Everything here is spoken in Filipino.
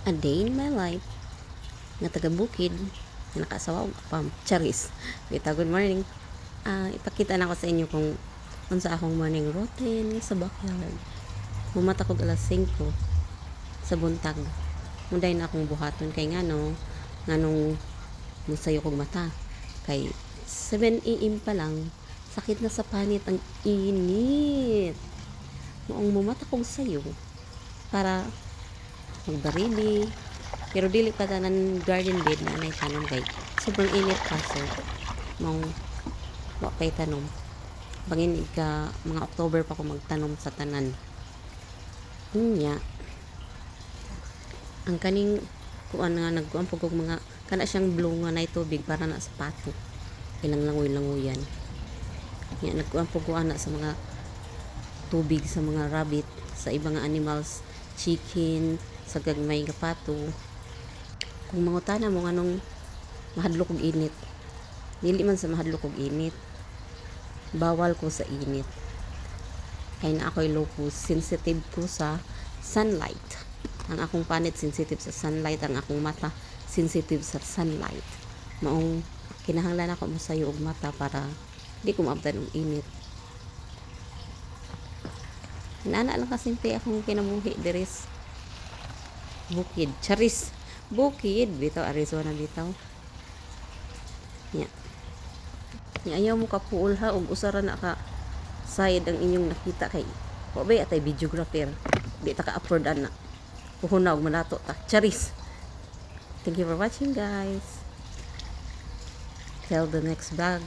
A day in my life nga taga bukid nga nakasawa og pam charis. Bita, good morning. Ipakita na ko sa inyo kung unsa akong morning routine sa backyard. Mumata ko alas 5 sa buntag. Munday na akong buhaton kay nganong musayo kog mata. Kay 7 AM pa lang sakit na sa panit ang init. Noong mumata kog sayo para magbarili, pero dili pa tanan garden bed na anay tanom kay sobrang init kaso mong wa pay tanom bangin ika mga October pa ko magtanom sa tanan niya. Ang kaning kuan nga nagkuan pug mga kana siyang blue nga nay tubig para na sa pato ilang langoy-langoyan nya nagkuan pug ana sa mga tubig sa mga rabbit, sa ibang animals, chicken, sa gagmay nga pato. Kung mangutana mo nganong mahadlok og init, dili man sa mahadlok og init, bawal ko sa init kay na ako'y lupus, sensitive ko sa sunlight. Ang akong panit sensitive sa sunlight, ang akong mata sensitive sa sunlight. Maong kinahanglan ako mosayo og mata para di ko maabtan og init. Nana lang kasimple akong kinabuhi deres bukid, charis bukid bitaw, Arizona bitaw nya. Ayaw mo kapuol ha og usara na ka side ang inyong nakita kay wa bay atay videographer, di ta ka afford ana puhuna og manato ta charis. Thank you for watching guys, till the next vlog.